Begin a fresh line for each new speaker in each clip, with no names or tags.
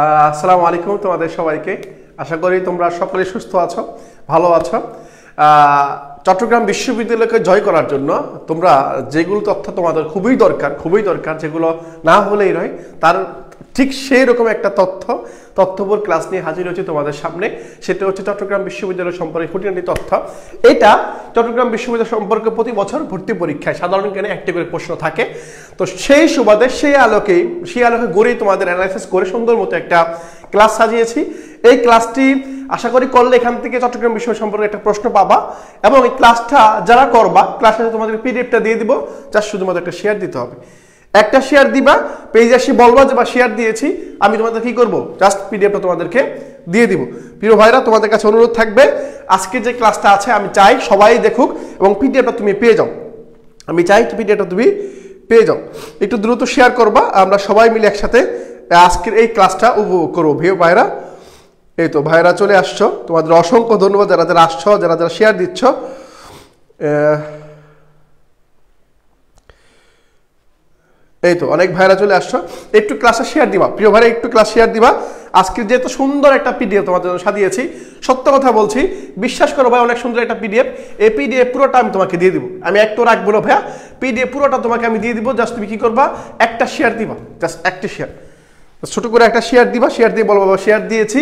আসসালামু আলাইকুম তোমাদের সবাইকে। আশা করি তোমরা সকলে সুস্থ আছো, ভালো আছো। চট্টগ্রাম বিশ্ববিদ্যালয়কে জয় করার জন্য তোমরা যেগুলো তথ্য তোমাদের খুবই দরকার, যেগুলো না হলেই নয়, তার ঠিক সেই রকম একটা তথ্যবর ক্লাস নিয়ে হাজির হচ্ছে তোমাদের সামনে। সেটা হচ্ছে চট্টগ্রাম বিশ্ববিদ্যালয় সম্পর্কে খুঁটিনাটি তথ্য। এটা চট্টগ্রাম বিশ্ববিদ্যালয় সম্পর্কে প্রতি বছর ভর্তি পরীক্ষায় সাধারণ জ্ঞানে একটি করে প্রশ্ন থাকে। তো সেই সুবাদে সেই আলোকে গড়েই তোমাদের অ্যানালাইসিস করে সুন্দর মতো একটা ক্লাস সাজিয়েছি। এই ক্লাসটি আশা করি করলে এখান থেকে চট্টগ্রাম বিষয় সম্পর্কে একটা প্রশ্ন পাবা, এবং এই ক্লাসটা যারা করবা ক্লাসে তোমাদের পিডিএফটা দিয়ে দিব, জাস্ট শুধুমাত্র একটা শেয়ার দিতে হবে। একটা শেয়ার দিবা, পেজে এসে বলবা যে বা শেয়ার দিয়েছি, আমি তোমাদের কি করব, জাস্ট পিডিএফটা তোমাদেরকে দিয়ে দিব। প্রিয় ভাইরা, তোমাদের কাছে অনুরোধ থাকবে, আজকে যে ক্লাসটা আছে আমি চাই সবাই দেখুক এবং পিডিএফটা তুমি পেয়ে যাও। আমি চাই পিডিএফটা তুমি পেয়ে যাও। একটু দ্রুত শেয়ার করবা, আমরা সবাই মিলে একসাথে আজকের এই ক্লাসটা উপভোগ করবো। প্রিয় ভাইরা, এই তো ভাইরা চলে আসছো, তোমাদের অসংখ্য ধন্যবাদ যারা যারা আসছো, যারা যারা শেয়ার দিচ্ছ। এই তো অনেক ভাইরা চলে আসছো, একটু ক্লাসে শেয়ার দিবা। প্রিয় ভাইরা, একটু ক্লাস শেয়ার দিবা। আজকে যেহেতু সুন্দর একটা পিডিএফ তোমাদের জন্য সাজিয়েছি, সত্য কথা বলছি, বিশ্বাস করো ভাই, অনেক সুন্দর একটা পিডিএফ। এই পিডিএফ পুরোটা আমি তোমাকে দিয়ে দিব, আমি একটু রাখবো না ভাইয়া, পিডিএফ পুরোটা তোমাকে আমি দিয়ে দিব। জাস্ট তুমি কি করবা, একটা শেয়ার দিবা, জাস্ট একটা শেয়ার, ছোট করে একটা শেয়ার দিবা। শেয়ার দিয়ে বলবো বাবা শেয়ার দিয়েছি,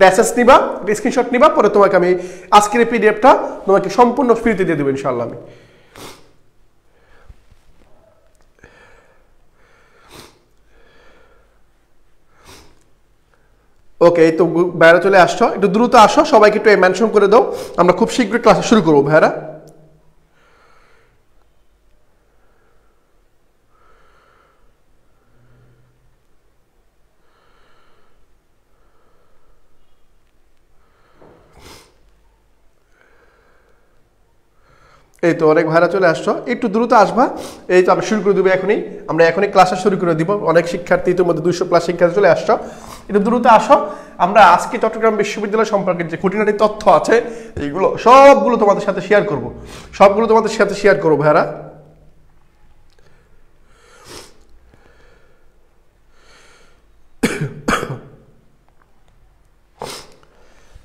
মেসেজ নিবা, স্ক্রিনশট নিবা, পরে তোমাকে আমি আজকের এই পিডিএফটা তোমাকে সম্পূর্ণ ফ্রিতে দিয়ে দেবো ইনশাআল্লাহ। আমি ওকে, এই তো ভাইরা চলে আসছো, একটু দ্রুত আসো, সবাইকে একটু মেনশন করে দাও, আমরা খুব শীঘ্রই ক্লাসে শুরু করবো ভাইরা। এই তো অনেক ভাইরা চলে আসছো, একটু দ্রুত আসবা। এই তো আমি শুরু করে দেবো এখনই, আমরা এখনই ক্লাসটা শুরু করে দিব। অনেক শিক্ষার্থী, ইতিমধ্যে 200+ শিক্ষার্থী চলে আসছো, একটু দ্রুত আসো। আমরা আজকে চট্টগ্রাম বিশ্ববিদ্যালয় সম্পর্কে যে খুঁটিনাটি তথ্য আছে এইগুলো সবগুলো তোমাদের সাথে শেয়ার করব, সবগুলো তোমাদের সাথে শেয়ার করবো ভাইরা।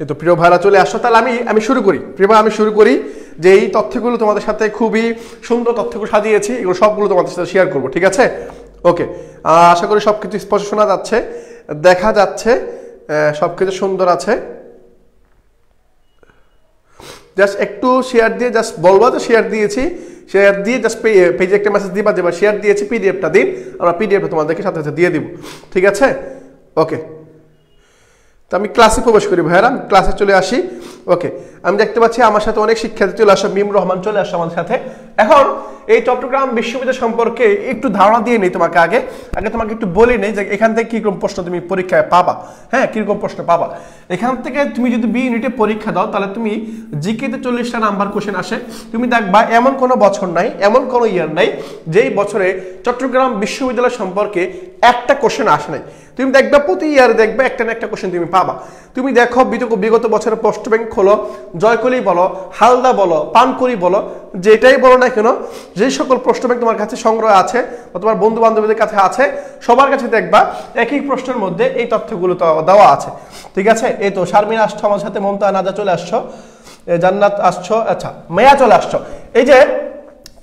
এই তো প্রিয় ভাইরা চলে আসো, তাহলে আমি শুরু করি। প্রিয় ভাই, আমি শুরু করি যে এই তথ্যগুলো তোমাদের সাথে খুবই সুন্দর তথ্যগুলো সাজিয়েছি, এগুলো সবগুলো তোমাদের সাথে শেয়ার করবো, ঠিক আছে? ওকে, আশা করি সবকিছু স্পষ্ট শোনা যাচ্ছে, দেখা যাচ্ছে, সবকিছু সুন্দর আছে। জাস্ট একটু শেয়ার দিয়ে জাস্ট বলবো যে শেয়ার দিয়েছি, শেয়ার দিয়ে জাস্ট পেজে একটা মেসেজ দিবা যে শেয়ার দিয়েছি, পিডিএফটা দিন, আমরা পিডিএফটা তোমাদেরকে সাথে সাথে দিয়ে দিব, ঠিক আছে? ওকে, তো আমি ক্লাসে প্রবেশ করি ভাইয়ারা, আমি ক্লাসে চলে আসি। ওকে, আমি দেখতে পাচ্ছি আমার সাথে অনেক শিক্ষার্থী চলে আসো, মিম রহমান চলে আসো আমাদের সাথে। এখন এই চট্টগ্রাম বিশ্ববিদ্যালয় সম্পর্কে একটু ধারণা দিয়ে নেই তোমাকে, আগে তোমাকে একটু বলে নেই যে এখান থেকে কিরকম প্রশ্ন তুমি পরীক্ষায় পাবা। হ্যাঁ, কিরকম প্রশ্ন পাবা এখান থেকে। তুমি যদি বি ইউনিটে পরীক্ষা দাও, তাহলে তুমি জিকেতে 40টা নাম্বার কোশ্চেন আসে। তুমি দেখবা এমন কোনো বছর নাই, এমন কোনো ইয়ার নাই যেই বছরে চট্টগ্রাম বিশ্ববিদ্যালয় সম্পর্কে একটা কোশ্চেন আসে নাই। তুমি দেখবা প্রতি ইয়ারে দেখবে একটা না একটা কোশ্চেন তুমি পাবা। তুমি দেখো বিগত বছরের প্রশ্ন ব্যাংক খোলো, জয়কলি বলো, হালদা বলো, পানকড়ি বলো, যেটাই বলো না কেন, যে সকল প্রশ্ন ব্যাংক তোমার কাছে সংগ্রহ আছে বা তোমার বন্ধু বান্ধবীদের কাছে আছে, সবার কাছে দেখবা একই প্রশ্নের মধ্যে এই তথ্যগুলো দেওয়া আছে, ঠিক আছে? এই তো শারমিন আসছো আমার সাথে, মমতা নাজা চলে আসছো, জান্নাত আসছো, আচ্ছা মেয়া চলে আসছো। এই যে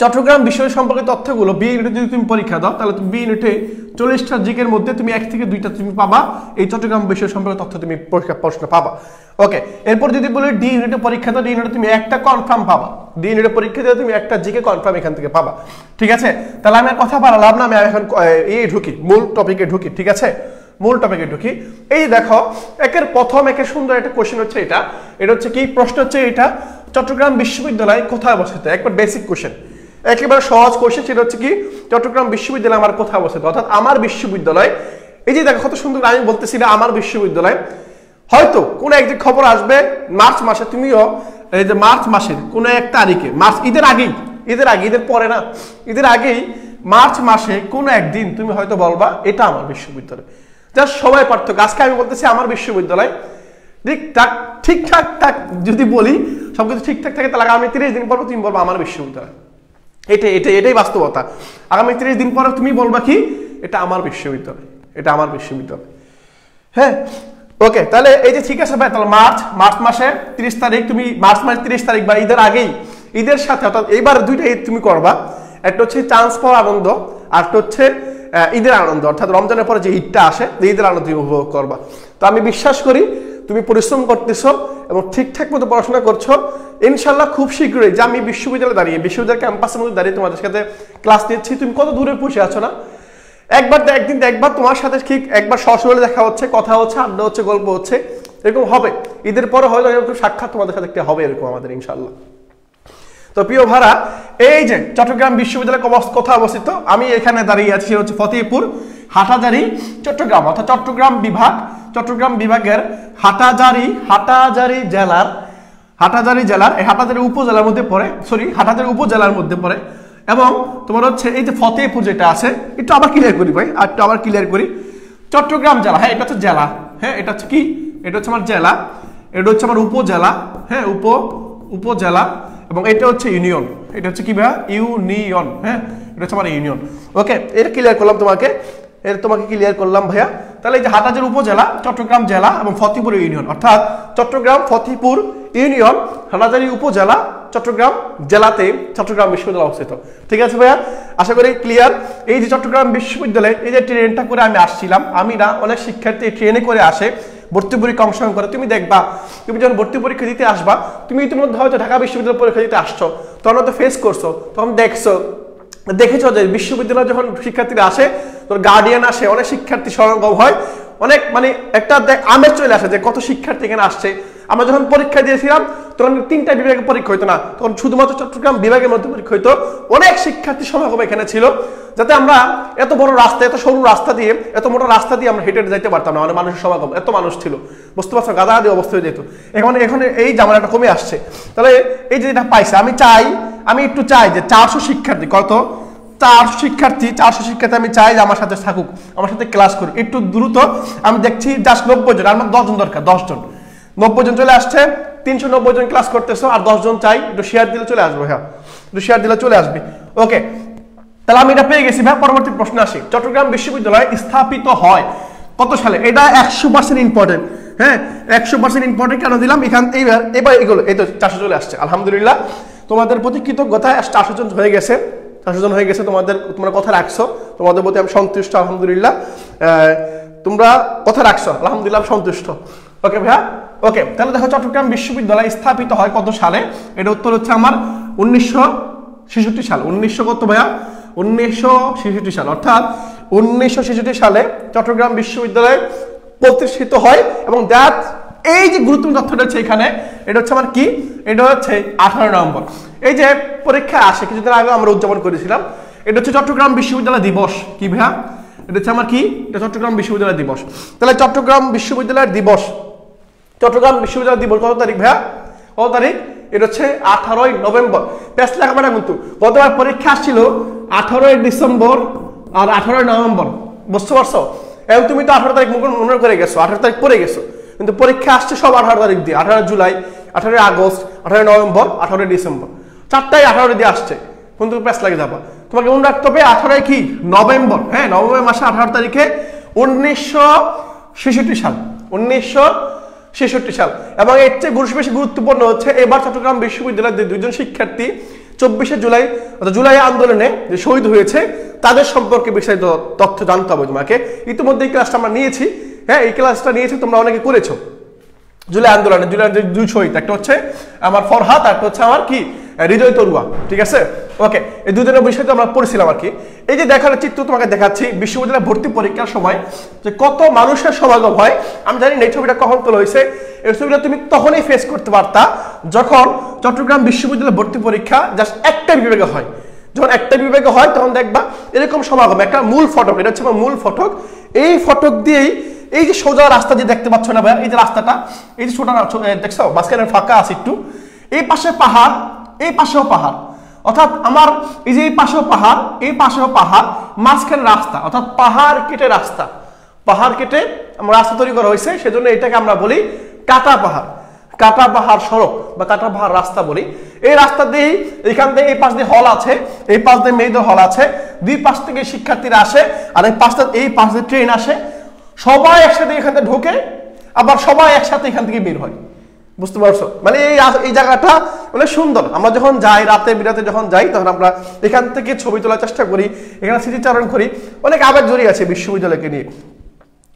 চট্টগ্রাম বিষয় সম্পর্কে তথ্যগুলো বি ইউনিটে যদি তুমি পরীক্ষা দাও, তাহলে তুমি বি ইউনিটে 40টা জিকের মধ্যে তুমি 1 থেকে 2টা তুমি পাবা এই চট্টগ্রাম বিষয় সম্পর্কে তথ্য, তুমি প্রশ্ন পাবা। ওকে, এরপর যদি বলি ডি ইউনিটে পরীক্ষা দাও, ডি ইউনিটে তুমি একটা কনফার্ম পাবা, ডি ইউনিটে পরীক্ষা দিলে তুমি একটা জিকে কনফার্ম এখান থেকে পাবা, ঠিক আছে? তাহলে আমি আর কথা বাড়ালাম না, আমি এখন ঢুকি, মূল টপিকে ঢুকি, ঠিক আছে? মূল টপিকে ঢুকি। এই দেখো, একের সুন্দর একটা কোশ্চেন হচ্ছে এটা হচ্ছে কি প্রশ্ন হচ্ছে, এটা চট্টগ্রাম বিশ্ববিদ্যালয় কোথায় অবস্থিত? একবার বেসিক কোশ্চেন, একেবারে সহজ কোশ্চেন। সেটা হচ্ছে কি, চট্টগ্রাম বিশ্ববিদ্যালয় আমার কোথায় অবস্থিত, অর্থাৎ আমার বিশ্ববিদ্যালয়। এই যে দেখো কত সুন্দর, আমি বলতেছি না আমার বিশ্ববিদ্যালয়, হয়তো কোনো একদিন খবর আসবে মার্চ মাসে, তুমিও এই যে মার্চ মাসের কোনো এক তারিখে, মার্চ ঈদের আগে, ঈদের পরে না, ঈদের আগেই মার্চ মাসে কোনো একদিন তুমি হয়তো বলবা এটা আমার বিশ্ববিদ্যালয়। জাস্ট সবাই পার্থক্য। আজকে আমি বলতেছি আমার বিশ্ববিদ্যালয়, ঠিকঠাক যদি বলি সবকিছু ঠিকঠাক থাকে, তাহলে আগামী 30 দিন পর তুমি বলবো আমার বিশ্ববিদ্যালয়। এটাই বাস্তবতা। আগামী 30 দিন পরে তুমি বলবা কি, এটা আমার বিশ্ববিদ্যালয়, এটা আমার বিশ্ববিদ্যালয়। হ্যাঁ ওকে, তাহলে এই যে ঠিক আছে ভাই, তাহলে মার্চ মাসের 30 তারিখ তুমি মার্চ মাসের 30 তারিখ বা ঈদের আগেই, ঈদের সাথে অর্থাৎ এইবার দুইটা ঈদ তুমি করবা, একটা হচ্ছে চান্স পাওয়ার আনন্দ আর একটা হচ্ছে ঈদের আনন্দ, অর্থাৎ রমজানের পরে যে ঈদটা আসে ঈদের আনন্দ তুমি উপভোগ করবা। তো আমি বিশ্বাস করি তুমি পরিশ্রম করতেছো এবং ঠিকঠাক মতো পড়াশোনা করছো, ইনশাল্লাহ খুব শীঘ্রই যে আমি বিশ্ববিদ্যালয়ে দাঁড়িয়ে বিশ্ববিদ্যালয় ক্যাম্পাসের মধ্যে দাঁড়িয়ে তোমাদের সাথে ক্লাস নিচ্ছি, তুমি কত দূরে বসে আছো না, একদিন দেখবা তোমার সাথে ঠিক একবার সরাসরি দেখা হচ্ছে, কথা হচ্ছে, আড্ডা হচ্ছে, গল্প হচ্ছে, এরকম হবে। ঈদের পরে হয়তো এরকম সাক্ষাৎ তোমাদের সাথে একটা হবে এরকম আমাদের ইনশাল্লাহ। তো প্রিয় ভাড়া, এই যে চট্টগ্রাম বিশ্ববিদ্যালয় কোথায় অবস্থিত, আমি এখানে দাঁড়িয়ে আছি, সেটা হচ্ছে ফতেপুর হাটাজারি চট্টগ্রাম, অর্থাৎ চট্টগ্রাম বিভাগের হাটাজারি জেলার এই হাটাজারি উপজেলার মধ্যে পড়ে, হাটাজারি উপজেলার মধ্যে পড়ে। এবং তোমার হচ্ছে এই যে ফতেপুর যেটা আছে, একটু আবার ক্লিয়ার করি ভাই, আর একটু আবার ক্লিয়ার করি, চট্টগ্রাম জেলা, হ্যাঁ এটা হচ্ছে জেলা, হ্যাঁ এটা হচ্ছে কি, এটা হচ্ছে আমার জেলা, এটা হচ্ছে আমার উপজেলা, হ্যাঁ উপজেলা, এবং এটা হচ্ছে ইউনিয়ন, এটা হচ্ছে কি ভাইয়া ইউনিয়ন, হ্যাঁ এটা হচ্ছে আমার ইউনিয়ন। ওকে, এটা ক্লিয়ার করলাম তোমাকে ক্লিয়ার করলাম ভাইয়া। তাহলে এই যে হাটাজারি উপজেলা, চট্টগ্রাম জেলা এবং ফতেপুর ইউনিয়ন, অর্থাৎ চট্টগ্রাম ফতেপুর ইউনিয়ন, হাটাজারি উপজেলা, চট্টগ্রাম জেলাতে চট্টগ্রাম বিশ্ববিদ্যালয় অবস্থিত। ঠিক আছে ভাইয়া, আশা করি ক্লিয়ার। এই যে চট্টগ্রাম বিশ্ববিদ্যালয়ে এই যে ট্রেনটা করে আমি আসছিলাম, আমি না অনেক শিক্ষার্থী ট্রেনে করে আসে ভর্তি পরীক্ষা অংশগ্রহণ করে, তুমি দেখবা তুমি যখন ভর্তি পরীক্ষা দিতে আসবা, তুমি ইতিমধ্যে হয়তো ঢাকা বিশ্ববিদ্যালয় পরীক্ষা দিতে আসছো, তখন হয়তো ফেস করছো, তখন দেখেছো যে বিশ্ববিদ্যালয়ে যখন শিক্ষার্থীরা আসে, তোর গার্ডিয়ান আসে, অনেক শিক্ষার্থী সমাগম হয়, অনেক মানে একটা আমেজ চলে আসে যে কত শিক্ষার্থী এখানে আসছে। আমরা যখন পরীক্ষা দিয়েছিলাম তখন 3টা বিভাগে পরীক্ষা হইতো না, তখন শুধুমাত্র চট্টগ্রাম বিভাগের মধ্যে পরীক্ষা হইতো, অনেক শিক্ষার্থী সমাগম এখানে ছিল, যাতে আমরা এত বড় রাস্তা, এত সরু রাস্তা দিয়ে, এত মোটা রাস্তা দিয়ে আমরা হেঁটে যাইতে পারতাম না, মানে মানুষের সমাগম এত মানুষ ছিল, বুঝতে পারছো, গাদাগাদি অবস্থা হয়ে যেত। এখন এই জামানাটা কমে আসছে। তাহলে এই যে এটা পাইছে, আমি একটু চাই যে 400 শিক্ষার্থী, কত 400 শিক্ষার্থী আমি চাই যে আমার সাথে থাকুক, আমার সাথে ক্লাস করুক একটু দ্রুত। আমি দেখছি জাস্ট 90 জন, আমার 10 জন দরকার, 10 জন, 90 জন চলে আসছে, 390 জন ক্লাস করতেছো, আর 10 জন চাই, একটু শেয়ার দিলে চলে আসবে, হ্যাঁ একটু শেয়ার দিলে চলে আসবে। ওকে, তাহলে আমি এটা পেয়ে গেছি ভাই। পরবর্তী প্রশ্ন আসি, চট্টগ্রাম বিশ্ববিদ্যালয় স্থাপিত হয় কত সালে? এটা 100% ইম্পর্টেন্ট, হ্যাঁ 100% ইম্পর্টেন্ট। কেন দিলাম এবার এগুলো এই তো 400 চলে আসছে, আলহামদুলিল্লাহ তোমাদের প্রতি কৃতজ্ঞতা, 400 জন হয়ে গেছে, 400 জন হয়ে গেছে, তোমরা কথা রাখছো, তোমাদের প্রতি আমি সন্তুষ্ট, আলহামদুলিল্লাহ তোমরা কথা রাখছো, আলহামদুলিল্লাহ সন্তুষ্ট। ওকে ভাইয়া, ওকে, তাহলে দেখো চট্টগ্রাম বিশ্ববিদ্যালয় স্থাপিত হয় কত সালে? এটা উত্তর হচ্ছে আমার 1966 সাল। 1900 কত ভাইয়া? 1966 সাল, অর্থাৎ 1966 সালে চট্টগ্রাম বিশ্ববিদ্যালয় প্রতিষ্ঠিত হয়। এবং এই যে গুরুত্বপূর্ণ তথ্যটা হচ্ছে এখানে, এটা হচ্ছে আমার কি, এটা হচ্ছে 18 নভেম্বর। এই যে পরীক্ষা আসে কিছুদিন আগে আমরা উদযাপন করেছিলাম, এটা হচ্ছে চট্টগ্রাম বিশ্ববিদ্যালয় দিবস। কি ভাইয়া? এটা হচ্ছে আমার কি, এটা চট্টগ্রাম বিশ্ববিদ্যালয় দিবস। তাহলে চট্টগ্রাম বিশ্ববিদ্যালয় দিবস কত তারিখ ভাইয়া? কত তারিখ? এটা হচ্ছে 18 নভেম্বর। পেস লেখাপড়া কিন্তু গতবার পরীক্ষা আসছিল 18 ডিসেম্বর আর 18 নভেম্বর, বুঝতে পারছো? এবং তুমি তো 18 তারিখ মনে করে গেছো, 18 তারিখ পড়ে গেছো, কিন্তু পরীক্ষা আসছে সব 18 তারিখ দিয়ে, 18 জুলাই, 18 আগস্ট, 18 নভেম্বর, 18 ডিসেম্বর, 4টাই 18 দিয়ে আসছে, কিন্তু পেস লাগে যাবা। তোমাকে মনে রাখতে হবে 18 কি নভেম্বর, হ্যাঁ নভেম্বর মাসে 18 তারিখে 1966 সাল, 1966 সাল। এবং এর চেয়ে বেশি গুরুত্বপূর্ণ হচ্ছে এবার চট্টগ্রাম বিশ্ববিদ্যালয়ের যে 2 জন শিক্ষার্থী 24 জুলাই জুলাই আন্দোলনে যে শহীদ হয়েছে তাদের সম্পর্কে বিস্তারিত তথ্য জানতে হবে তোমাকে। ইতিমধ্যে এই ক্লাসটা আমরা নিয়েছি, হ্যাঁ এই ক্লাসটা নিয়েছি, তোমরা অনেকে করেছো। জুলাই আন্দোলনে যে 2 শহীদ, একটা হচ্ছে আমার ফরহাদ আর একটা হচ্ছে আমার কি হৃদয় তরুয়া, ঠিক আছে? ওকে, এই 2 জনের বিষয়ে আমরা পড়েছিলাম আর কি। এই যে দেখার চিত্র তোমাকে দেখাচ্ছি বিশ্ববিদ্যালয় ভর্তি পরীক্ষার সময় যে কত মানুষের সমাগম হয়। আমি জানি না এই ছবিটা কখন তোলা হয়েছে, এই ছবিটা তুমি তখনই ফেস করতে পারতা যখন চট্টগ্রাম বিশ্ববিদ্যালয় ভর্তি পরীক্ষা জাস্ট একটা বিভাগে হয়। যখন একটা বিভাগে হয় তখন দেখবা এরকম সমাগম, একটা মূল ফটক, এটা হচ্ছে মূল ফটক, এই ফটক দিয়েই এই যে সোজা রাস্তা যে দেখতে পাচ্ছ না ভাই, এই যে রাস্তাটা, এই যে ছোট দেখছো মাঝখানে ফাঁকা আছে একটু, এই পাশে পাহাড়, এই পাশেও পাহাড়, অর্থাৎ আমার এই যে এই পাশেও পাহাড়, এই পাশেও পাহাড়, মাঝখানে রাস্তা, অর্থাৎ পাহাড় কেটে রাস্তা, পাহাড় কেটে রাস্তা তৈরি করা হয়েছে, সেজন্য এটাকে আমরা বলি কাটা পাহাড় সড়ক বা কাটা পাহাড় রাস্তা বলি। এই রাস্তা দিয়ে এখান থেকে এই পাশ দিয়ে হল আছে, এই পাশ দিয়ে মেয়েদের হল আছে, 2 পাশ থেকে শিক্ষার্থীরা আসে, আর এই পাশ দিয়ে ট্রেন আসে, সবাই একসাথে এখান থেকে ঢোকে, আবার সবাই একসাথে এখান থেকে বের হয়। বুঝতে পারছো? মানে এই জায়গাটা অনেক সুন্দর। আমরা যখন যাই, রাতে বিরাতে যখন যাই, তখন আমরা এখান থেকে ছবি তোলার চেষ্টা করি, এখানে স্মৃতিচারণ করি, অনেক আবেগ জড়িয়ে আছে বিশ্ববিদ্যালয়কে নিয়ে।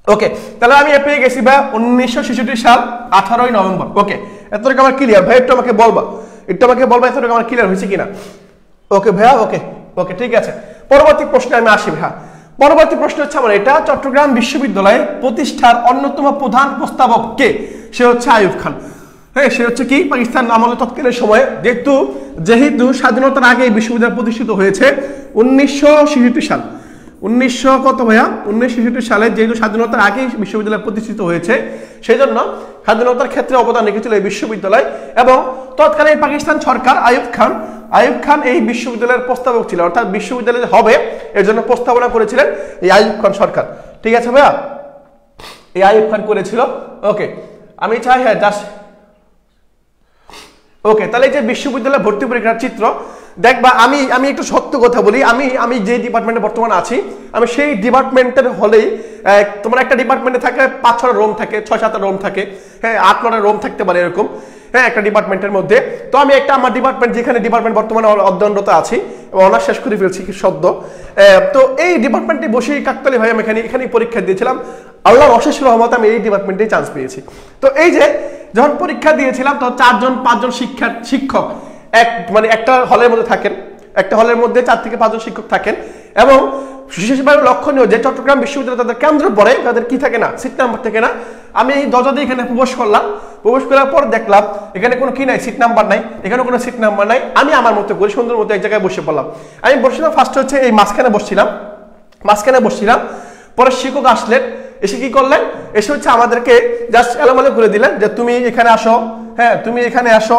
ওকে, তাহলে আমি পেয়ে গেছি ভাই 1966 সাল 18ই নভেম্বর। ওকে, এতটুকু আমার ক্লিয়ার ভাই? একটু আমাকে বলবা, এতটুকু আমার ক্লিয়ার হয়েছে কিনা? ওকে ভাইয়া, ওকে ওকে, ঠিক আছে। পরবর্তী প্রশ্নে আমি আসি ভাইয়া। পরবর্তী প্রশ্ন হচ্ছে আমার এটা, চট্টগ্রাম বিশ্ববিদ্যালয় প্রতিষ্ঠার অন্যতম প্রধান প্রস্তাবক কে? সে হচ্ছে আইয়ুব খান। হ্যাঁ, সে হচ্ছে কি পাকিস্তান আমলে তৎকালীন সময়ে, যেহেতু স্বাধীনতার আগে বিশ্ববিদ্যালয় প্রতিষ্ঠিত হয়েছে 1966 সাল। 1966 সালে যেহেতু স্বাধীনতার আগেই বিশ্ববিদ্যালয় প্রতিষ্ঠিত হয়েছে, সেই জন্য স্বাধীনতার ক্ষেত্রে অবদান রেখেছিল এই বিশ্ববিদ্যালয়। এবং তৎকালীন পাকিস্তান সরকার আইয়ুব খান এই বিশ্ববিদ্যালয়ের প্রস্তাবক ছিল, অর্থাৎ বিশ্ববিদ্যালয় হবে এর জন্য প্রস্তাবনা করেছিলেন এই আইয়ুব খান সরকার। ঠিক আছে ভাইয়া, এই আইয়ুব খান করেছিল। ওকে, আমি চাই হ্যাঁ জাস্ট ওকে, তাহলে এই যে বিশ্ববিদ্যালয় ভর্তি পরীক্ষার চিত্র দেখবা। আমি একটু সত্য কথা বলি, আমি যে ডিপার্টমেন্টে বর্তমানে আছি, আমি সেই ডিপার্টমেন্টের হলেই তোমার একটা ডিপার্টমেন্টে থাকে 5-6টা রুম থাকে, 6-7টা রুম থাকে, হ্যাঁ 8-9টা রুম থাকতে পারে এরকম, হ্যাঁ একটা ডিপার্টমেন্টের মধ্যে। তো আমি আমার ডিপার্টমেন্ট, যেখানে ডিপার্টমেন্ট বর্তমানে অধ্যয়নরত আছি, অনার্স শেষ করে ফেলছি সদ্য। তো এই ডিপার্টমেন্টে বসেই কাকতালি ভাই আমি এখানেই পরীক্ষা দিয়েছিলাম। আল্লাহর অশেষ রহমতে আমি এই ডিপার্টমেন্টেই চান্স পেয়েছি। তো এই যে যখন পরীক্ষা দিয়েছিলাম, তো 4-5জন শিক্ষক মানে একটা হলের মধ্যে থাকেন, একটা হলের মধ্যে 4 থেকে 5জন শিক্ষক থাকেন। এবং বিশেষভাবে লক্ষণীয় যে চট্টগ্রাম বিশ্ববিদ্যালয় তাদের কেন্দ্র পড়ে, তাদের কি থাকে না, সিট নাম্বার থাকে না। আমি এই দরজা দিয়ে এখানে প্রবেশ করলাম, প্রবেশ করার পর দেখলাম এখানে কোনো কি নাই, সিট নাম্বার নাই, এখানে কোনো সিট নাম্বার নাই। আমি আমার মতো করে সুন্দর মতো এক জায়গায় বসে পড়লাম। আমি বসছিলাম ফার্স্ট হচ্ছে এই মাঝখানে বসছিলাম। পরে শিক্ষক আসলেন, এসে কি করলেন, এসে হচ্ছে আমাদেরকে জাস্ট এলোমেলো করে দিলেন যে তুমি এখানে আসো, হ্যাঁ তুমি এখানে আসো,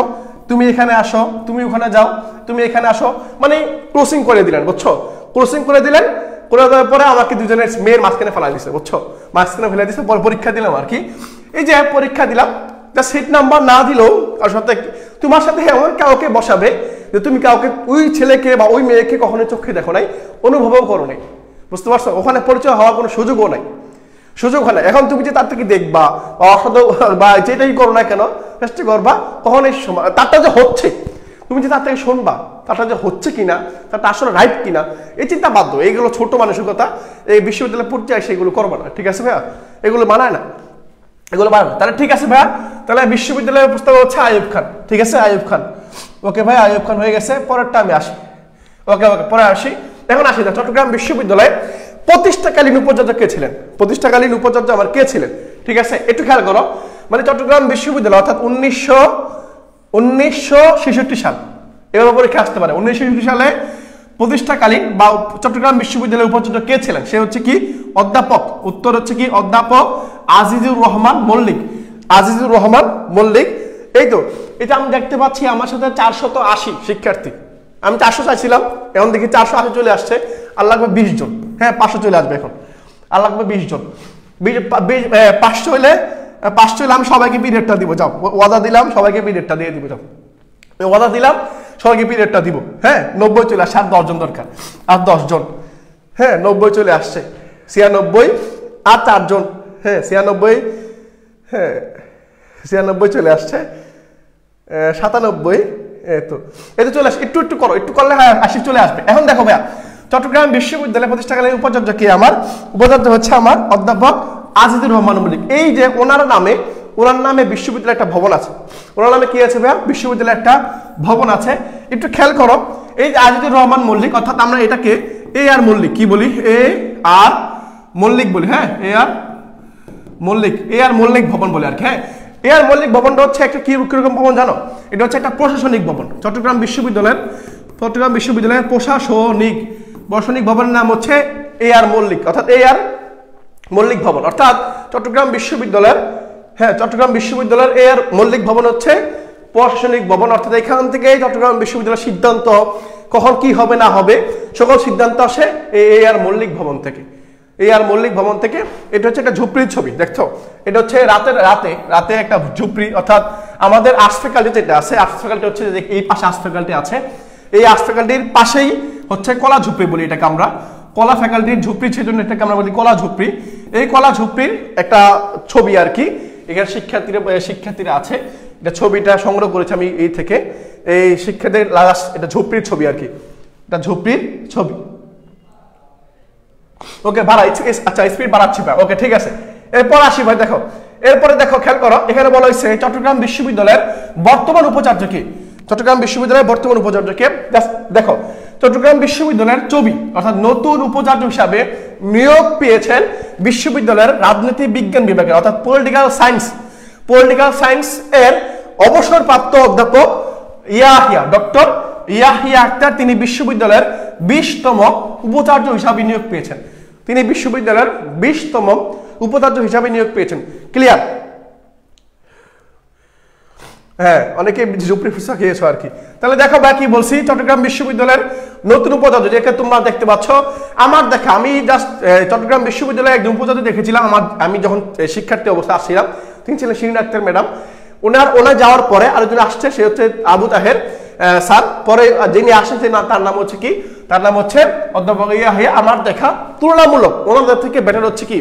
তুমি এখানে আসো, তুমি ওখানে যাও, তুমি এখানে আসো, মানে ক্লোজিং করে দিলেন। বুঝছো? ক্লোজিং করে দিলেন, করে দেওয়ার পরে আমাকে দুজনের মেয়ের মাঝখানে ফেলাই দিছে। বুঝছো? মাঝখানে ফেলাই দিছে। পরে পরীক্ষা দিলাম আর কি। এই যে পরীক্ষা দিলাম, যা সিট নাম্বার না দিলেও কারোর সাথে, তোমার সাথে এমন কাউকে বসাবে যে তুমি কাউকে, ওই ছেলেকে বা ওই মেয়েকে কখনোই চোখে দেখো নাই, অনুভবও করো নাই। বুঝতে পারছো? ওখানে পরিচয় হওয়ার কোনো সুযোগও নাই, সুযোগ হয় না। এখন তুমি যে তার থেকে দেখবা বা অসাধু বা যেটাই করো না কেন, চেষ্টা করবা তখন এই সময় তারটা যে হচ্ছে, তুমি যে তার থেকে শুনবা তারটা যে হচ্ছে কিনা, তারটা আসলে রাইট কিনা, এই চিন্তা বাধ্য। এইগুলো ছোট মানসিকতা, এই বিশ্ববিদ্যালয় পর্যায়ে সেগুলো করবা না। ঠিক আছে ভাইয়া? এগুলো মানায় না, এগুলো মানায় না। তাহলে ঠিক আছে ভাইয়া, তাহলে বিশ্ববিদ্যালয়ের প্রস্তাব হচ্ছে আইয়ুব খান। ঠিক আছে, আইয়ুব খান। ওকে ভাই, আইয়ুব খান হয়ে গেছে। পরেরটা আমি আসি। ওকে ওকে, পরে আসি। এখন আসি না, চট্টগ্রাম বিশ্ববিদ্যালয়ে প্রতিষ্ঠাকালীন উপাচার্য কে ছিলেন? প্রতিষ্ঠাকালীন উপাচার্য আমার কে ছিলেন? ঠিক আছে, একটু খেয়াল করো। মানে চট্টগ্রাম বিশ্ববিদ্যালয় অর্থাৎ 1966 সাল, এভাবে পরীক্ষা আসতে পারে। 1966 সালে প্রতিষ্ঠাকালীন বা চট্টগ্রাম বিশ্ববিদ্যালয়ের উপাচার্য কে ছিলেন? সে হচ্ছে কি অধ্যাপক, উত্তর হচ্ছে কি অধ্যাপক আজিজুর রহমান মল্লিক। আজিজুর রহমান মল্লিক। এই তো, এটা আমি দেখতে পাচ্ছি আমার সাথে 480 শিক্ষার্থী। আমি 400 চাইছিলাম, এখন দেখি 480 চলে আসছে। আর লাগবে 20 জন। হ্যাঁ 500 চলে আসবে এখন। আর লাগবে 20 জন। 500 হলে আমি সবাইকে পিরিয়ডটা দিব। যাও, ওয়াদা দিলাম সবাইকে পিরিয়ডটা দিয়ে দিব। যাও, ওয়াদা দিলাম সবাইকে পিরিয়ডটা দিব। হ্যাঁ 90 চলে আসছে, আর 10 জন দরকার, আর 10 জন। হ্যাঁ 90 চলে আসছে, 96 আর 4 জন। হ্যাঁ 96, হ্যাঁ 96 চলে আসছে, 97, এই তো চলে আসে। একটু করো, একটু করলে 80 চলে আসবে। এখন দেখো ভাইয়া, চট্টগ্রাম বিশ্ববিদ্যালয় প্রতিষ্ঠাকালীন উপাচার্য কি? আমার উপাচার্য হচ্ছে আমার অধ্যাপক আজিজুর রহমান মল্লিক। এই যে ওনার নামে বিশ্ববিদ্যালয়ে একটা ভবন আছে। ওনার নামে কি আছে ভাইয়া? বিশ্ববিদ্যালয়ে একটা ভবন আছে। একটু খেয়াল করো, এই যে আজিজুর রহমান মল্লিক, অর্থাৎ আমরা এটাকে এ আর মল্লিক কি বলি? এ আর মল্লিক বলি। হ্যাঁ এ আর মল্লিক ভবন বলে আর কি। হ্যাঁ, এ আর মল্লিক ভবনটা হচ্ছে একটা কিরকম ভবন জানো? এটা হচ্ছে একটা প্রশাসনিক ভবন। চট্টগ্রাম বিশ্ববিদ্যালয়ের প্রশাসনিক ভবনের নাম হচ্ছে এ আর মল্লিক, অর্থাৎ এ আর মল্লিক ভবন। অর্থাৎ চট্টগ্রাম বিশ্ববিদ্যালয়ের এ আর মল্লিক ভবন হচ্ছে প্রশাসনিক ভবন। অর্থাৎ এখান থেকে চট্টগ্রাম বিশ্ববিদ্যালয়ের সিদ্ধান্ত, কখন কি হবে না হবে, সকল সিদ্ধান্ত আসে এ আর মল্লিক ভবন থেকে। এই আর মল্লিক ভবন থেকে। এটা হচ্ছে একটা ঝুপড়ির ছবি, দেখছো? এটা হচ্ছে রাতে একটা ঝুপড়ি, অর্থাৎ আমাদের আর্টস ফ্যাকাল্টি যেটা আছে, আর্টস ফ্যাকাল্টি হচ্ছে যে এই পাশে আর্টস ফ্যাকাল্টি আছে, এই আর্টস ফ্যাকাল্টির পাশেই হচ্ছে কলা ঝুপড়ি বলি এটাকে আমরা। কলা ফ্যাকাল্টির ঝুপড়ি, সেই জন্য এটাকে আমরা বলি কলা ঝুপড়ি। এই কলা ঝুপড়ির একটা ছবি আর কি, এখানে শিক্ষার্থীরা আছে, এটা ছবিটা সংগ্রহ করেছি আমি এই থেকে, এই শিক্ষার্থীদের লাস্ট এটা ঝুপড়ির ছবি আর কি, এটা ঝুপড়ির ছবি। ওকে আচ্ছা স্পিড বাড়াচ্ছি ভাই, ওকে ঠিক আছে। এরপর আসি ভাই, দেখো এরপরে দেখো খেয়াল করো, এখানে বলা হয়েছে চট্টগ্রাম বিশ্ববিদ্যালয়ের বর্তমান উপাচার্য কি। চট্টগ্রাম বিশ্ববিদ্যালয়ের বর্তমান উপাচার্য কে, দেখো চট্টগ্রাম বিশ্ববিদ্যালয়ের চবি অর্থাৎ নতুন উপাচার্য হিসাবে নিয়োগ পেয়েছেন বিশ্ববিদ্যালয়ের রাজনীতি বিজ্ঞান বিভাগের অর্থাৎ পলিটিক্যাল সায়েন্স এর অবসরপ্রাপ্ত অধ্যাপক ডক্টর ইয়াহিয়া আক্তার। তিনি বিশ্ববিদ্যালয়ের 20তম উপাচার্য হিসাবে নিয়োগ পেয়েছেন। তিনি বিশ্ববিদ্যালয়ের 20তম উপাচার্য হিসাবে নিয়োগ পেয়েছেন। ক্লিয়ার? হ্যাঁ, অনেকে ঝুপড়ি ফুসা খেয়েছো আর কি। তাহলে দেখো ভাই কি বলছি, চট্টগ্রাম বিশ্ববিদ্যালয়ের নতুন উপাচার্য যেটা তোমরা দেখতে পাচ্ছ, আমার দেখা আমি জাস্ট চট্টগ্রাম বিশ্ববিদ্যালয়ে একজন উপাচার্য দেখেছিলাম আমি যখন শিক্ষার্থী অবস্থা আসছিলাম, তিনি ছিলেন শিরিন আক্তার ম্যাডাম। ওনার যাওয়ার পরে আরেকজন আসছে, সে হচ্ছে আবু তাহের স্যার। পরে যিনি আসেন তার নাম হচ্ছে কি, তার নাম হচ্ছে অধ্যাপক ইয়াহিয়া। আমার দেখা তুলনামূলক ওনাদের থেকে বেটার হচ্ছে কি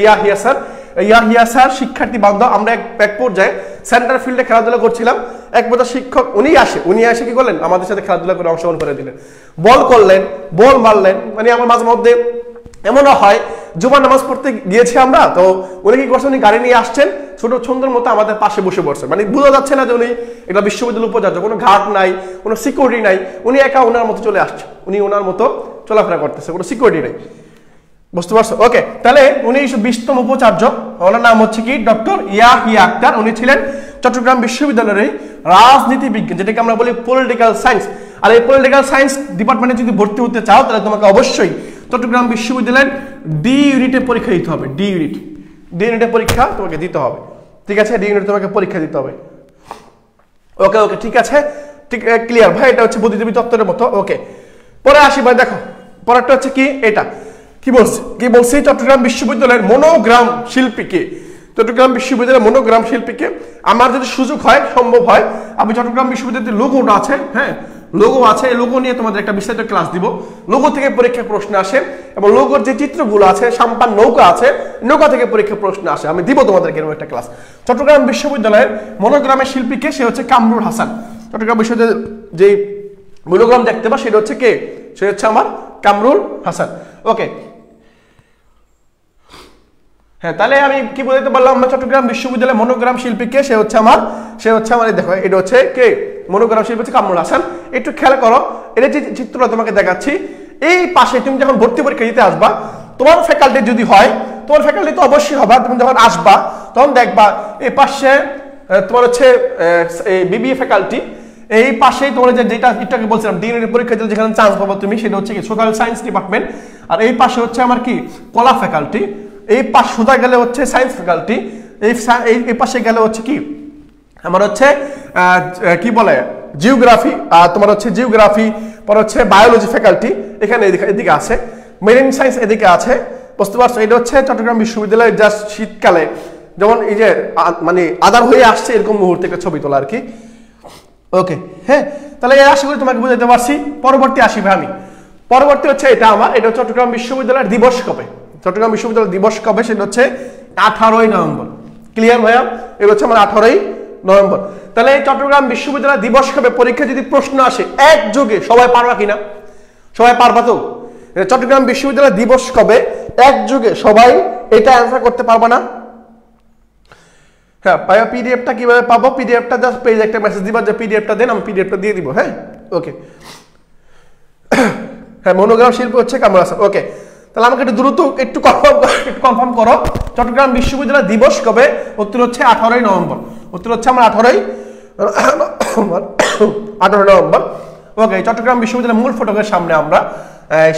ইয়াহিয়া স্যার শিক্ষার্থী বান্ধব। আমরা এক পর্যায়ে সেন্টার ফিল্ডে খেলাধুলা করছিলাম, এক পর্যায়ে শিক্ষক উনি আসে কি করলেন, আমাদের সাথে খেলাধুলা করে অংশগ্রহণ করে দিলেন, বল করলেন, বল মারলেন। মানে আমার মাঝে মধ্যে এমনও হয় জুমার নামাজ পড়তে গিয়েছি আমরা, তো উনি কি করছেন, উনি গাড়ি নিয়ে আসছেন, ছোট সুন্দর মতো আমাদের পাশে বসে পড়ছে। মানে বোঝা যাচ্ছে না যে উনি এটা বিশ্ববিদ্যালয় উপাচার্য, কোনো ঘাট নাই, কোনো সিকিউরিটি নাই, উনি একা ওনার মতো চলে আসছে, উনি ওনার মতো চলাফেরা করতেছে, কোনো সিকিউরিটি নাই। বুঝতে পারছো? ওকে, তাহলে উনি 20তম উপাচার্য, ওনার নাম হচ্ছে কি ডক্টর ইয়াহিয়া আক্তার। উনি ছিলেন চট্টগ্রাম বিশ্ববিদ্যালয়ের রাজনীতি বিজ্ঞান, যেটাকে আমরা বলি পলিটিক্যাল সায়েন্স। আর এই পলিটিক্যাল সায়েন্স ডিপার্টমেন্টে যদি ভর্তি হতে চাও, তাহলে তোমাকে অবশ্যই চট্টগ্রাম বিশ্ববিদ্যালয়ের ডি ইউনিটে পরীক্ষা দিতে হবে। ডি ইউনিটে পরীক্ষা তোমাকে দিতে হবে, ঠিক আছে? ডি ইউনিটে তোমাকে পরীক্ষা দিতে হবে। ওকে ঠিক আছে, ঠিক ক্লিয়ার ভাই? এটা হচ্ছে বুদ্ধিজীবী তত্ত্বের মতো। ওকে, পরে আসি ভাই, দেখো পরেরটা হচ্ছে কি, এটা কি বলছি চট্টগ্রাম বিশ্ববিদ্যালয়ের মনোগ্রাম শিল্পীকে। চট্টগ্রাম বিশ্ববিদ্যালয়ের মনোগ্রাম শিল্পীকে আমার যদি সুযোগ হয়, সম্ভব হয়, আমি চট্টগ্রাম বিশ্ববিদ্যালয়ের লোগোটা আছে, হ্যাঁ লোগো আছে, এই লোগো নিয়ে তোমাদের একটা বিস্তারিত ক্লাস দিব। লোগো থেকে পরীক্ষা প্রশ্ন আসে, এবং লোগোর যে চিত্রগুলো আছে, সাম্পান নৌকা আছে, নৌকা থেকে পরীক্ষা প্রশ্ন আসে। আমি দিব তোমাদেরকে এরকম একটা ক্লাস। চট্টগ্রাম বিশ্ববিদ্যালয়ের মনোগ্রামের শিল্পীকে, সে হচ্ছে কামরুল হাসান। চট্টগ্রাম বিশ্ববিদ্যালয়ের যে মনোগ্রাম দেখতে পাবো সেটা হচ্ছে কে, সে হচ্ছে আমার কামরুল হাসান। ওকে, হ্যাঁ, তাহলে আমি কি বলতে পারলাম, আমরা চট্টগ্রাম বিশ্ববিদ্যালয়ের মনোগ্রাম শিল্পীকে, সে হচ্ছে আমার দেখো এটা হচ্ছে কে, মনোগ্রাম শিল্পী হচ্ছে কামরুল হাসান। একটু খেয়াল করো, এটা যে চিত্রটা তোমাকে দেখাচ্ছি, এই পাশে তুমি যখন ভর্তি পরীক্ষা দিতে আসবা, তোমার ফ্যাকাল্টি যদি হয়, তোমার ফ্যাকাল্টি তো অবশ্যই হবে, তুমি যখন আসবা তখন দেখবা এই পাশে তোমার হচ্ছে বিবিএ ফ্যাকাল্টি, এই পাশেই তোমার যেটা একটু বলছিলাম ডিএনএ পরীক্ষা দিলে যেখানে চান্স পাবো তুমি, সেটা হচ্ছে কি সোশ্যাল সায়েন্স ডিপার্টমেন্ট। আর এই পাশে হচ্ছে আমার কি কলা ফ্যাকাল্টি, এই পাশ সোজা গেলে হচ্ছে সায়েন্স ফ্যাকাল্টি, এই পাশে গেলে হচ্ছে কি আমার হচ্ছে কি বলে জিওগ্রাফি, তোমার হচ্ছে জিওগ্রাফি, পর হচ্ছে বায়োলজি ফ্যাকাল্টি, এখানে এদিকে আছে মেরিন সায়েন্স, এদিকে আছে। বুঝতে পারছো? এটা হচ্ছে চট্টগ্রাম বিশ্ববিদ্যালয়ের জাস্ট শীতকালে যেমন এই যে মানে আদার হয়ে আসছে এরকম মুহূর্তে একটা ছবি তোলা আর কি। ওকে, হ্যাঁ, তাহলে আশা করি তোমাকে বুঝাতে পারছি। পরবর্তী আসিবে আমি, পরবর্তী হচ্ছে এটা আমার, এটা চট্টগ্রাম বিশ্ববিদ্যালয়ের দিবস কবে, চট্টগ্রাম বিশ্ববিদ্যালয়ের দিবস কবে, সেটা হচ্ছে 18ই নভেম্বর। ক্লিয়ার ভাইয়া? এটা হচ্ছে আমার 18ই নভেম্বর। তাহলে এই চট্টগ্রাম বিশ্ববিদ্যালয় দিবস কবে পরীক্ষা যদি প্রশ্ন আসে একযোগে, সবাই পারবা কিনা? সবাই পারবা তো? চট্টগ্রাম বিশ্ববিদ্যালয় দিবস কবে একযোগে সবাই এটা অ্যান্সার করতে পারবা না? হ্যাঁ, পিডিএফটা কিভাবে পাবো? পিডিএফটা জাস্ট পেজে একটা মেসেজ দিবা যে পিডিএফটা দেন, আমি পিডিএফটা দিয়ে দিব। হ্যাঁ, ওকে, হ্যাঁ, মনোগ্রাম শিল্পী হচ্ছে কামরুল হাসান। ওকে, তাহলে আমাকে একটু দ্রুত একটু কনফার্ম করো, চট্টগ্রাম বিশ্ববিদ্যালয় দিবস কবে? উত্তর হচ্ছে 18ই নভেম্বর। উত্তর হচ্ছে আমার 18ই নভেম্বর। ওকে, চট্টগ্রাম বিশ্ববিদ্যালয়ের মূল ফটকের সামনে আমরা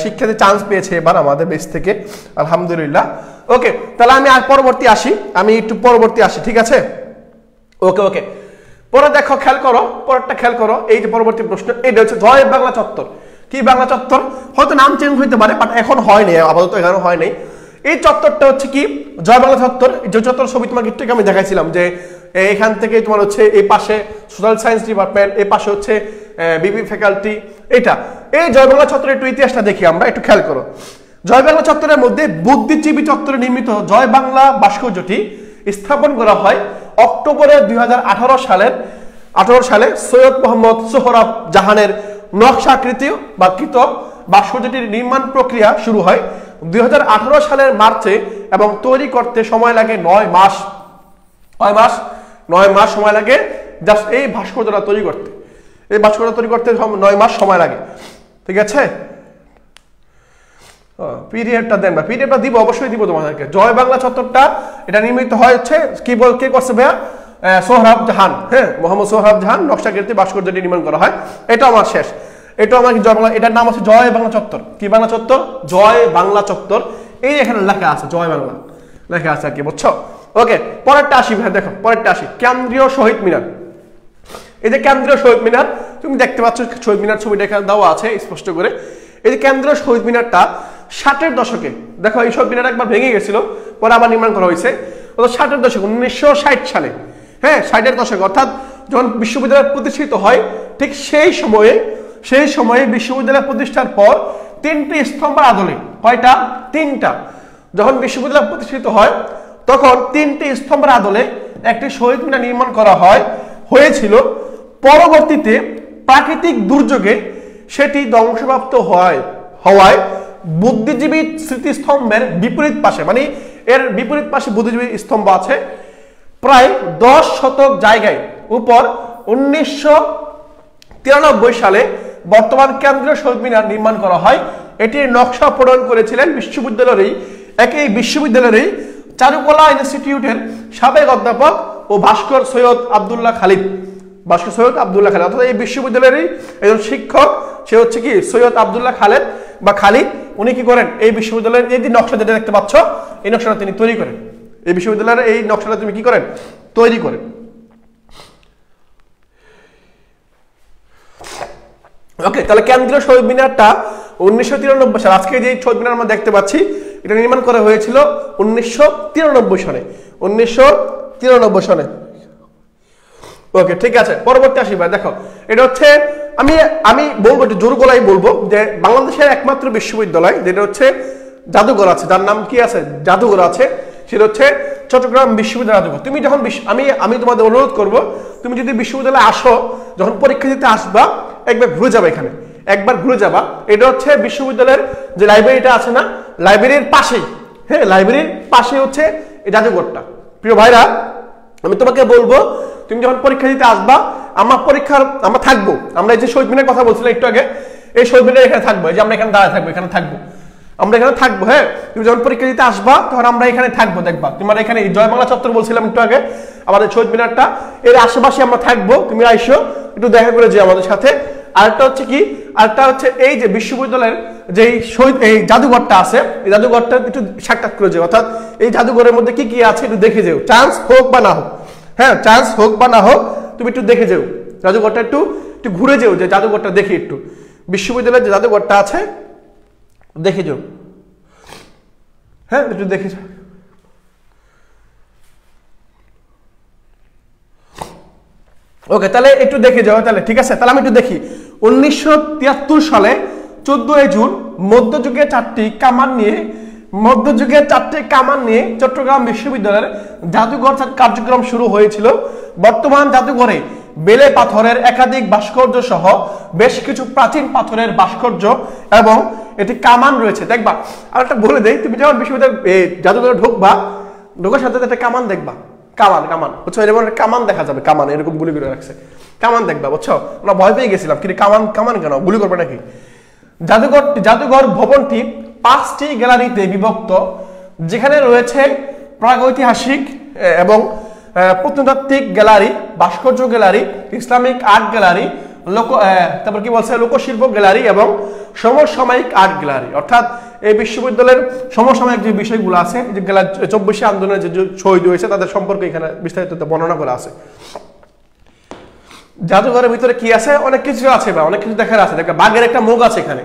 শিক্ষার্থী চান্স পেয়েছে এবার আমাদের বেস থেকে, আলহামদুলিল্লাহ। ওকে, তাহলে আমি আর পরবর্তী আসি, ঠিক আছে? ওকে, পরে দেখো, খেয়াল করো, পরেরটা খেয়াল করো, এই যে পরবর্তী প্রশ্ন, এটা হচ্ছে জয় বাংলা চত্বর। কি বাংলা চত্বর? হয়তো নাম চেঞ্জ হইতে পারে, বাট এখন হয় নাই, আপাতত এখানে হয় নাই। এই চত্বরটা হচ্ছে কি জয় বাংলা চত্বর। যে চত্বর ছবি তোমাকে একটু আমি দেখাইছিলাম, যে এখান থেকে তোমার হচ্ছে এই পাশে সোশ্যাল সায়েন্স ডিপার্টমেন্ট, এই পাশে হচ্ছে বিবি ফ্যাকাল্টি, এটা এই জয় বাংলা চত্বরের একটু ইতিহাসটা দেখি আমরা, একটু খেয়াল করো। জয় বাংলা চত্বরের মধ্যে বুদ্ধিজীবী চত্বরে নির্মিত জয় বাংলা ভাস্কর্যটি স্থাপন করা হয় অক্টোবরের 2018 সালে সৈয়দ মোহাম্মদ সোহরাব জাহানের নকশাকৃতি বা কৃত ভাস্কর্যটির নির্মাণ প্রক্রিয়া শুরু হয় 2018 সালের মার্চে এবং তৈরি করতে সময় লাগে 9 মাস সময় লাগে জাস্ট এই ভাস্কর্যটা তৈরি করতে। এই ভাস্কর্য তৈরি করতে 9 মাস সময় লাগে, ঠিক আছে। পিডিএফটা দেন বা পিডিএফটা দিব, অবশ্যই দিব তোমাদেরকে। জয় বাংলা চত্বরটা এটা নির্মিত হয় হচ্ছে কে করছে ভাইয়া? সোহরাব জাহান, হ্যাঁ, মোহাম্মদ সোহরাব জাহান নকশাকৃতি ভাস্কর্যটি নির্মাণ করা হয়। এটা আমার শেষ, এটা আমার জয় বাংলা, এটার নাম হচ্ছে জয় বাংলা চত্বর। কি বাংলা চত্বর? জয় বাংলা চত্বর। এই এখানে লেখা আছে জয় বাংলা লেখা আছে আর কি, বুঝছো? ওকে, পরেরটা আসি ভাই, দেখো পরেরটা আসি। কেন্দ্রীয় শহীদ মিনার। এই যে কেন্দ্রীয় শহীদ মিনার তুমি দেখতে পাচ্ছ, শহীদ মিনার ছবিটা এখানে দেওয়া আছে স্পষ্ট করে। এই যে কেন্দ্রীয় শহীদ মিনারটা 60-এর দশকে, দেখো এই শহীদ মিনার একবার ভেঙে গেছিল, পরে আবার নির্মাণ করা হয়েছে 60-এর দশকে, 1960 সালে, হ্যাঁ 60-এর দশকে, অর্থাৎ যখন বিশ্ববিদ্যালয় প্রতিষ্ঠিত হয় ঠিক সেই সময়ে বিশ্ববিদ্যালয় প্রতিষ্ঠার পর 3টি স্তম্ভের আদলে, কয়টা? 3টা। যখন বিশ্ববিদ্যালয় প্রতিষ্ঠিত হয় তখন 3টি স্তম্ভের আদলে একটি শহীদ মিনার নির্মাণ করা হয়েছিল। পরবর্তীতে প্রাকৃতিক দুর্যোগে সেটি ধ্বংসপ্রাপ্ত হওয়ায় বুদ্ধিজীবী স্মৃতিস্তম্ভের বিপরীত পাশে, মানে এর বিপরীত পাশে বুদ্ধিজীবী স্তম্ভ আছে প্রায় 10 শতক জায়গায় উপর 1993 সালে বর্তমান কেন্দ্রীয় শহীদ মিনার নির্মাণ করা হয়। এটির নকশা প্রণয়ন করেছিলেন বিশ্ববিদ্যালয়েরই চারুকলা ইনস্টিটিউটের সাবেক অধ্যাপক ও ভাস্কর সৈয়দ আব্দুল্লাহ খালিদ। অর্থাৎ এই বিশ্ববিদ্যালয়েরই একজন শিক্ষক, সে হচ্ছে কি সৈয়দ আব্দুল্লাহ খালিদ। উনি কি করেন? এই বিশ্ববিদ্যালয়ের এই যে নকশা যেটা দেখতে পাচ্ছ, এই নকশাটা তিনি তৈরি করেন। এই বিশ্ববিদ্যালয়ের এই নকশাটা তুমি কি করেন? তৈরি করেন। ওকে, তাহলে কেন্দ্রীয় শহীদ মিনারটা 1993 সালে, আজকে যে শহীদ মিনার আমরা দেখতে পাচ্ছি, এটা নির্মাণ করা হয়েছিল 1993 সালে। 1993 সালে। ওকে, ঠিক আছে, পরবর্তী আসি ভাই। দেখো এটা হচ্ছে, আমি বলবো, একটু জোর গলায় বলবো যে বাংলাদেশের একমাত্র বিশ্ববিদ্যালয় যেটা হচ্ছে জাদুঘর আছে, যার নাম কি আছে? জাদুঘর আছে। সেটা হচ্ছে চট্টগ্রাম বিশ্ববিদ্যালয় জাদুঘর। তুমি যখন আমি তোমাদের অনুরোধ করব, তুমি যদি বিশ্ববিদ্যালয়ে আসো, যখন পরীক্ষা দিতে আসবা, একবার ঘুরে যাবা, এখানে একবার ঘুরে যাবা। এটা হচ্ছে বিশ্ববিদ্যালয়ের যে লাইব্রেরিটা আছে না, লাইব্রেরির পাশেই, হ্যাঁ লাইব্রেরির পাশে হচ্ছে এই জাদুঘরটা। প্রিয় ভাইরা, আমি তোমাকে বলবো, তুমি যখন পরীক্ষা দিতে আসবা, আমরা থাকবো, আমরা এই যে শহীদ মিনারের কথা বলছিলাম একটু আগে, এই শহীদ মিনার এখানে থাকবো, এই যে আমরা এখানে দাঁড়ায় থাকবো, আমরা এখানে থাকবো। হ্যাঁ, তুমি যখন পরীক্ষা দিতে আসবা তখন আমরা এখানে থাকবো, দেখবা তোমার এখানে জয় বাংলা চত্বর বলছিলাম একটু আগে, আমাদের শহীদ মিনারটা, এর আশেপাশে আমরা থাকবো, তুমি আইসো, একটু দেখা করে যাও আমাদের সাথে। আরেকটা হচ্ছে কি, আরেকটা হচ্ছে এই যে বিশ্ববিদ্যালয়ের যে এই জাদুঘরটা আছে, এই জাদুঘরটা একটু সাক্ষাৎ করে যাও, অর্থাৎ এই জাদুঘরের মধ্যে কি কি আছে একটু দেখে যাও, চান্স হোক বা না হোক, হ্যাঁ চান্স হোক বা না হোক, তুমি একটু দেখে যাও জাদুঘরটা, একটু ঘুরে যাও, যে জাদুঘরটা দেখি, একটু বিশ্ববিদ্যালয়ের যে জাদুঘরটা আছে দেখে যাও, হ্যাঁ একটু দেখে যাও। ওকে, তাহলে একটু দেখে যাও, তাহলে ঠিক আছে। তাহলে আমি একটু দেখি। 1973 সালে 14 জুন মধ্যযুগের চারটি কামান নিয়ে চট্টগ্রাম বিশ্ববিদ্যালয়ের জাদুঘর কার্যক্রম শুরু হয়েছিল। বর্তমান জাদুঘরে বেলে পাথরের একাধিক ভাস্কর্য সহ বেশ কিছু প্রাচীন পাথরের ভাস্কর্য এবং এটি কামান রয়েছে। দেখবা, আর একটা বলে দেই, তুমি যখন বিশ্ববিদ্যালয় জাদুঘরে ঢোকার সাথে একটা কামান দেখবা, কামান বুঝছো, এরকম কামান দেখা যাবে, কামান এরকম গুলি করে রাখছে, কামান দেখবা, বুঝছো। আমরা ভয় পেয়ে গেছিলাম, কিন্তু কামান কেন, গুলি করবে নাকি? জাদুঘর ভবনটি 5টি গ্যালারিতে বিভক্ত, যেখানে রয়েছে প্রাগৈতিহাসিক এবং প্রত্নতাত্ত্বিক গ্যালারি, ভাস্কর্য গ্যালারি, ইসলামিক আর্ট গ্যালারি, তারপর কি বলছে, লোকশিল্প গ্যালারি এবং সমসাময়িক আর্ট গ্যালারি। অর্থাৎ এই বিশ্ববিদ্যালয়ের সমসাময়িক যে বিষয়গুলো আছে, যে 24শে আন্দোলনে যে শহীদ হয়েছে তাদের সম্পর্কে এখানে বিস্তারিত বর্ণনা করা আছে। জাদুঘরের ভিতরে কি আছে? অনেক কিছু আছে বা অনেক কিছু দেখার আছে। দেখো, বাঘের একটা মুখ আছে এখানে,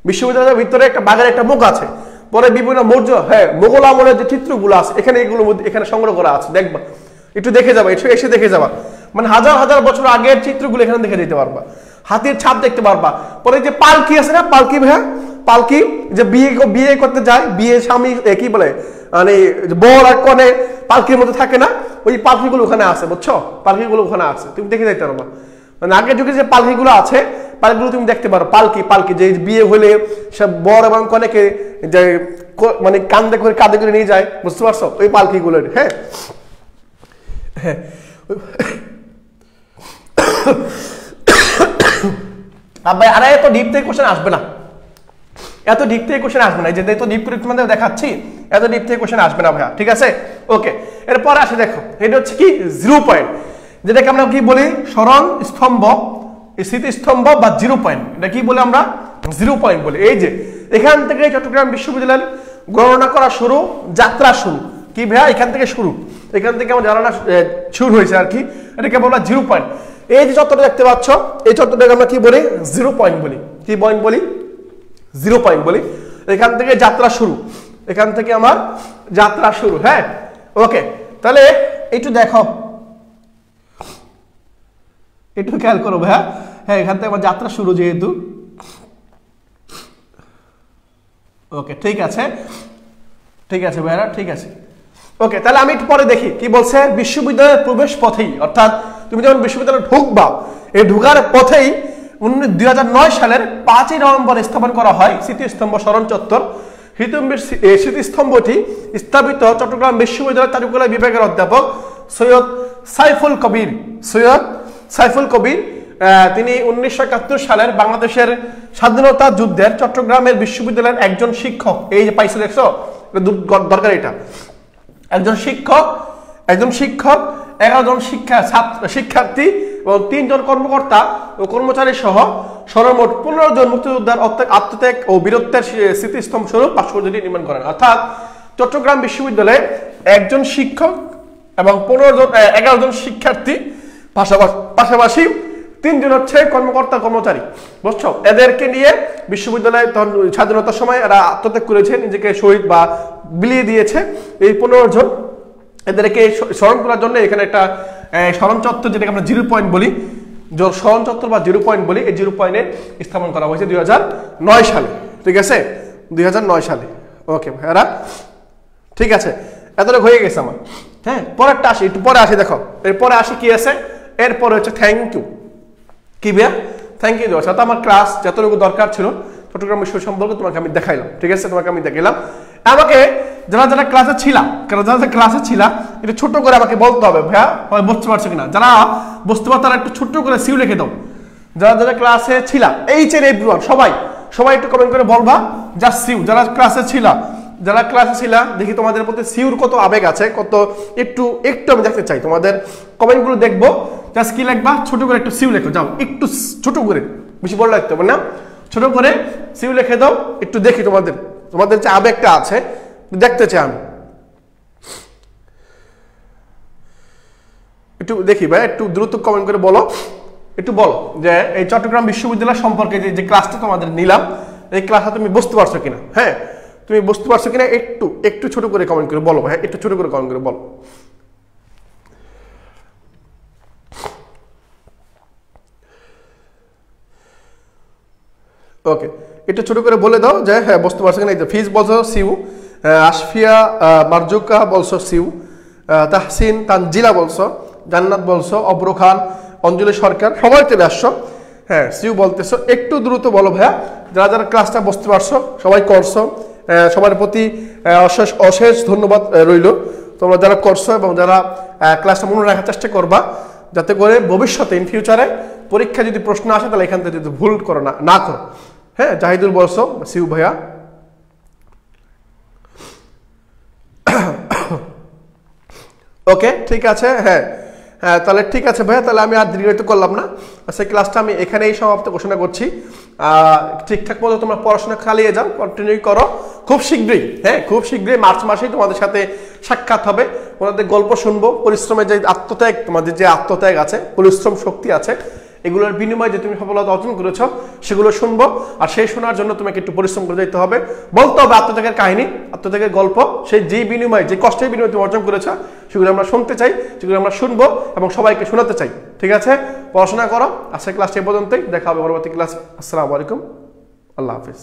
বিশ্ববিদ্যালয়ের ভিতরে একটা বাঘের একটা মুখ আছে। পরে বিভিন্ন মৌর্য, হ্যাঁ মোগল আমলের যে চিত্রগুলো আছে এখানে, এগুলোর মধ্যে এখানে সংগ্রহ করা আছে, দেখবা, একটু দেখে যাবা, এসে দেখে যাবা, মানে হাজার হাজার বছর আগের চিত্রগুলো এখানে দেখে দিতে পারবা, হাতির ছাপ দেখতে পারবা। পরে যে পালকি আছে না, পালকি ভাইয়া, পালকি যে বিয়ে করতে যায়, বিয়ে স্বামী কি বলে মানে বর আর কনে পালকির মধ্যে থাকে না, ওই পালকিগুলো ওখানে আছে, বুঝছো? পালকিগুলো ওখানে আছে, তুমি দেখে যাইতে পারো। মানে আগের যুগে যে পালকিগুলো আছে, পালকিগুলো তুমি দেখতে পারো। পালকি যে বিয়ে হলে সব বর এবং কনেকে যে মানে কাঁধে করে নিয়ে যায়, বুঝতে পারছো? ওই পালকিগুলো। হ্যাঁ হ্যাঁ ভাই, আরে এত ডিপ থেকে কোশ্চেন আসবে না, এত ডিপ থেকে কোশ্চেন আসবে না, যে এত ডিপ করে তোমাদের দেখাচ্ছি, এত ডিপ থেকে কোশ্চেন আসবে না ভাইয়া, ঠিক আছে? ওকে, এরপর আসে দেখো, এটা হচ্ছে কি 0 পয়েন্ট, যেটাকে আমরা কি বলি স্মরণ স্তম্ভ, স্মৃতিস্তম্ভ বা 0 পয়েন্ট। এটা কি বলে আমরা 0 পয়েন্ট বলি। এই যে এখান থেকে চট্টগ্রাম বিশ্ববিদ্যালয়ের গণনা করা শুরু, যাত্রা শুরু, কি ভাইয়া এখান থেকে শুরু, এখান থেকে আমার জানা শুরু হয়েছে আর কি, এটাকে বলা 0 পয়েন্ট। এই যে চত্বরটা দেখতে পাচ্ছ, এই চত্বরটাকে আমরা কি বলি 0 পয়েন্ট বলি। কি পয়েন্ট বলি? 0 পয়েন্ট বলি। এখান থেকে যাত্রা শুরু, এখান থেকে আমার যাত্রা শুরু। হ্যাঁ ওকে, তাহলে একটু দেখো, একটু খেয়াল করো ভাইয়া। হ্যাঁ, এখান থেকে আমার যাত্রা শুরু যেহেতু, ওকে ঠিক আছে, ঠিক আছে ভাইয়া, ঠিক আছে। ওকে, তাহলে আমি একটু পরে দেখি কি বলছে। বিশ্ববিদ্যালয়ের প্রবেশ পথেই, অর্থাৎ তুমি যখন বিশ্ববিদ্যালয়ে ঢুকবা, এই ঢুকার পথেই 2009 সালের 5ই নভেম্বর স্থাপন করা হয় স্মৃতিস্তম্ভ স্মরণ চত্বর। স্মৃতিস্তম্ভটি স্থাপিত চট্টগ্রাম বিশ্ববিদ্যালয়ের চারুকলা বিভাগের অধ্যাপক সৈয়দ সাইফুল কবির তিনি 1971 সালের বাংলাদেশের স্বাধীনতা যুদ্ধের চট্টগ্রামের বিশ্ববিদ্যালয়ের একজন শিক্ষক। এই যে পাইছো, দেখছো দরকার, এটা একজন শিক্ষক, 11 জন শিক্ষার্থী এবং 3 জন কর্মকর্তা ও কর্মচারী সহ সর্বমোট 15 জন মুক্তিযোদ্ধার আত্মত্যাগ ও বীরত্বের স্মৃতিস্তম্ভ স্বরূপ ভাস্কর্যটি নির্মাণ করেন। অর্থাৎ চট্টগ্রাম বিশ্ববিদ্যালয়ে একজন শিক্ষক এবং 11 জন শিক্ষার্থী, পাশাপাশি 3 জন হচ্ছে কর্মকর্তা কর্মচারী, বুঝছো? এদেরকে নিয়ে বিশ্ববিদ্যালয়ে তখন স্বাধীনতার সময় এরা আত্মত্যাগ করেছে, নিজেকে শহীদ বা বিলিয়ে দিয়েছে। এই 15 জন, এদেরকে স্মরণ করার জন্য এখানে একটা স্মরণ চত্বর, যেটাকে আমরা 0 পয়েন্ট বলি, স্মরণ চত্বর বা 0 পয়েন্ট বলি, এই 0 পয়েন্টে স্থাপন করা হয়েছে 2009 সালে, ঠিক আছে? 2009 সালে। ওকে ভাইয়ারা, ঠিক আছে, এতটা হয়ে গেছে আমার। হ্যাঁ, পরেরটা আসি, একটু পরে আসি, দেখো এরপরে আসি কি আছে, এরপরে হচ্ছে থ্যাংক ইউ। কি ভাইয়া? থ্যাংক ইউ দেওয়া, আমার ক্লাস যতটুকু দরকার ছিল চট্টগ্রাম বিশ্ব সম্পর্কে তোমাকে আমি দেখাইলাম, ঠিক আছে? তোমাকে আমি দেখাইলাম। আমাকে যারা ক্লাসে ছিলাম, একটু ছোট করে আমাকে বলতে হবে ভাইয়া, বুঝতে পারছো কিনা? যারা বুঝতে পারো তারা একটু ছোট্ট করে সিউ লিখে দাও। যারা ক্লাসে ছিলাম, এভরিওয়ান সবাই একটু কমেন্ট করে বলবা জাস্ট সিউ। যারা ক্লাসে ছিলা, দেখি তোমাদের প্রতি সিউর কত আবেগ আছে, কত একটু আমি দেখতে চাই তোমাদের কমেন্টগুলো দেখবো। জাস্ট কি লিখবা, ছোট করে একটু সিউ লেখো, যাও একটু ছোট করে, বেশি বড় লিখতে হবে না, ছোট করে সিউ লিখে দাও। একটু দেখি তোমাদের যে আবেগটা আছে দেখতে চাই আমি, একটু দেখি ভাই, একটু দ্রুত কমেন্ট করে বলো, একটু বলো যে এই চট্টগ্রাম বিশ্ববিদ্যালয় সম্পর্কে যে ক্লাসটা তোমাদের নিলাম, এই ক্লাসটা তুমি বুঝতে পারছো কিনা। হ্যাঁ, তুমি বুঝতে পারছো কিনা একটু ছোট করে কমেন্ট করে বলো ভাই, একটু ছোট করে কমেন্ট করে বলো। ওকে, একটু ছোট করে বলে দাও যে হ্যাঁ বুঝতে পারছো কিনা। ফিজ বলছো সিউ, আশফিয়া মারজুকা বলছো সিউ, তাহসিন তানজিলা বলছো, জান্নাত বলছো, অব্র খান, অঞ্জলি সরকার, সবাই চলে আসছো। হ্যাঁ, সিউ বলতেছো, একটু দ্রুত বলো ভাইয়া। যারা ক্লাসটা বুঝতে পারছো সবাই করছো, সবার প্রতি অশেষ ধন্যবাদ রইল। তোমরা যারা করছো এবং যারা ক্লাসটা মনে রাখার চেষ্টা করবা, যাতে করে ভবিষ্যতে ইন ফিউচারে পরীক্ষা যদি প্রশ্ন আসে তাহলে এখান থেকে যদি ভুল করো না করো। হ্যাঁ, জাহিদুল বলছো সিউ ভাইয়া। ওকে, ঠিক আছে। হ্যাঁ, তাহলে ঠিক আছে ভাইয়া, তাহলে আমি আর দীর্ঘায়িত করলাম না, সেই ক্লাসটা আমি এখানেই সমাপ্ত ঘোষণা করছি। ঠিকঠাক মতো তোমরা পড়াশোনা চালিয়ে যাও, কন্টিনিউ করো। খুব শীঘ্রই মার্চ মাসেই তোমাদের সাথে সাক্ষাৎ হবে, ওনাদের গল্প শুনবো, পরিশ্রমের যে আত্মত্যাগ, তোমাদের যে আত্মত্যাগ আছে, পরিশ্রম শক্তি আছে, এগুলোর বিনিময়ে যে তুমি সফলতা অর্জন করেছো সেগুলো শুনবো। আর সেই শোনার জন্য তোমাকে একটু পরিশ্রম করে যেতে হবে, বলতে হবে আত্মত্যাগের কাহিনী, আত্মত্যাগের গল্প, সেই যেই বিনিময়ে, যে কষ্টের বিনিময়ে তুমি অর্জন করেছো, সেগুলো আমরা শুনতে চাই, সেগুলো আমরা শুনবো এবং সবাইকে শোনাতে চাই। ঠিক আছে, পড়াশোনা করো। আজকের ক্লাসটা এই পর্যন্তই, দেখা হবে পরবর্তী ক্লাসে। আসসালামু আলাইকুম, আল্লাহ হাফিজ।